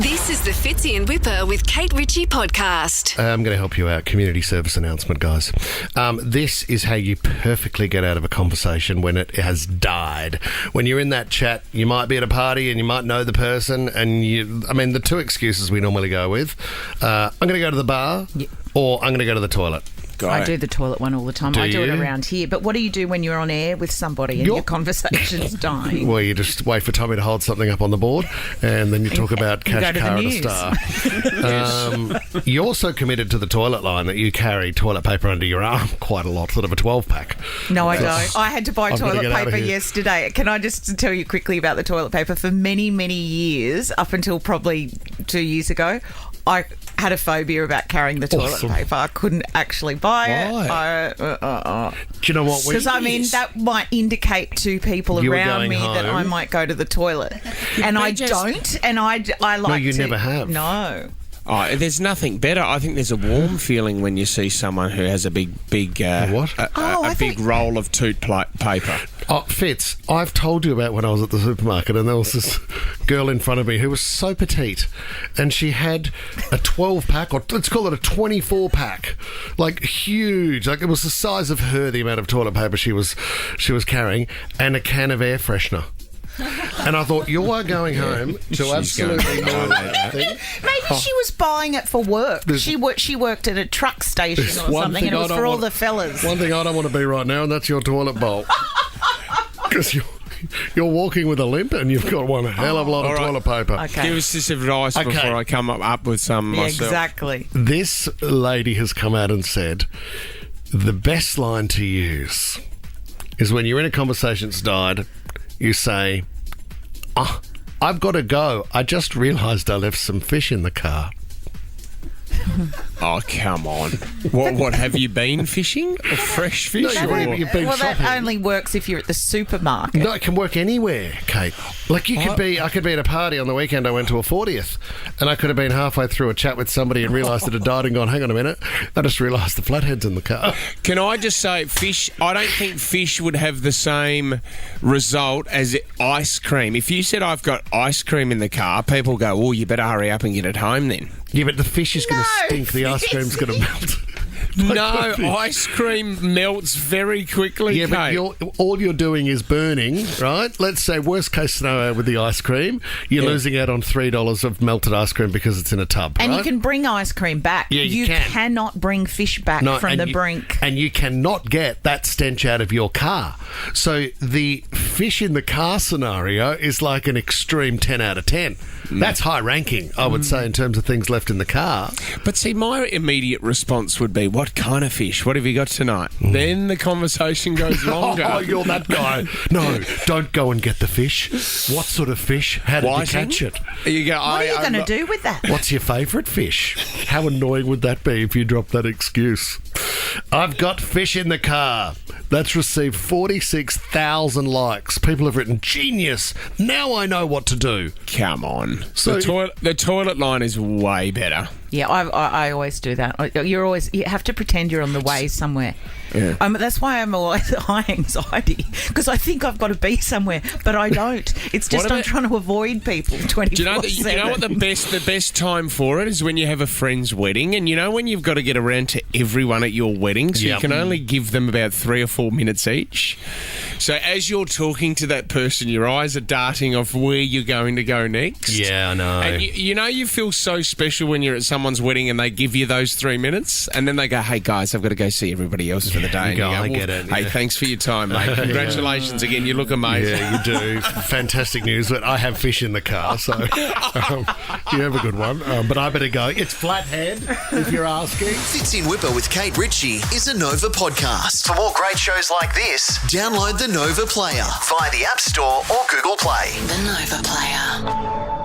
This is the Fitzy and Wippa with Kate Ritchie podcast. I'm going to help you out. Community service announcement, guys. This is how you perfectly get out of a conversation when it has died. When you're in that chat, you might be at a party and you might know the person, and the two excuses we normally go with. I'm going to go to the bar, or I'm going to go to the toilet. I do the toilet one all the time. I do it around here. But what do you do when you're on air with somebody and your conversation's dying? Well, you just wait for Tommy to hold something up on the board, and then you talk about Cash Car at a Star. You're so committed to the toilet line that you carry toilet paper under your arm quite a lot, sort of a 12-pack. No, I don't. I had to buy toilet paper yesterday. Can I just tell you quickly about the toilet paper? For many, many years, up until probably 2 years ago, I had a phobia about carrying the toilet paper. I couldn't actually buy it. Why? Do you know what? Because, that might indicate to people around me that I might go to the toilet. And I don't. And I like No, you never have. No. Oh, there's nothing better. I think there's a warm feeling when you see someone who has a big roll of paper. Oh, Fitz, I've told you about when I was at the supermarket and there was this girl in front of me who was so petite and she had a 12-pack, or let's call it a 24-pack, like huge. Like it was the size of her, the amount of toilet paper she was carrying, and a can of air freshener. And I thought, you are going home to absolutely know that thing. Maybe she was buying it for work. She worked at a truck station or something, and it was for all the fellas. One thing I don't want to be right now, and that's your toilet bowl. Because you're walking with a limp and you've got one hell of a lot of toilet paper. Okay. Give us this advice before I come up with some myself. Exactly. This lady has come out and said the best line to use is when you're in a conversation that's died, you say, I've got to go. I just realised I left some fish in the car. Oh, come on. What have you been fishing? Fresh fish? No, you've been shopping. That only works if you're at the supermarket. No, it can work anywhere, Kate. Like I could be at a party on the weekend. I went to a 40th and I could have been halfway through a chat with somebody and realised it had died and gone, hang on a minute, I just realised the flathead's in the car. Can I just say, fish, I don't think fish would have the same result as ice cream. If you said I've got ice cream in the car, people go, oh, you better hurry up and get it home then. Yeah, but the fish is going to stink. The ice cream's going to melt. No, ice cream melts very quickly, yeah, Kate. But all you're doing is burning, right? Let's say worst case scenario with the ice cream, you're losing out on $3 of melted ice cream because it's in a tub, and right? you can bring ice cream back. Yeah, you cannot bring fish back from the brink. And you cannot get that stench out of your car. So the fish in the car scenario is like an extreme 10 out of 10. That's high ranking, I would say, in terms of things left in the car. But see, my immediate response would be, what kind of fish? What have you got tonight? Then the conversation goes longer. Oh, you're that guy. No, don't go and get the fish. What sort of fish? How did you catch it? You go, what are you going to do with that? What's your favourite fish? How annoying would that be if you dropped that excuse? I've got fish in the car. That's received 46,000 likes. People have written, genius. Now I know what to do. Come on. So the toilet line is way better. Yeah, I always do that. You have to pretend you're on the way somewhere. Yeah. That's why I'm always high anxiety, because I think I've got to be somewhere, but I don't. It's just I'm trying to avoid people 24/7. Do you know what the best time for it is? When you have a friend's wedding, and you know when you've got to get around to everyone at your wedding, so you can only give them about 3 or 4 minutes each. So as you're talking to that person, your eyes are darting off where you're going to go next. Yeah, I know. And you feel so special when you're at someone's wedding and they give you those 3 minutes, and then they go, hey guys, I've got to go see everybody else for the day. I get it. Hey, thanks for your time, mate. Congratulations again. You look amazing. Yeah, you do. Fantastic news. But I have fish in the car, so you have a good one. But I better go. It's Flathead, if you're asking. Fitzy and Wippa with Kate Ritchie is a Nova podcast. For more great shows like this, download the Nova Player via the App Store or Google Play. The Nova Player.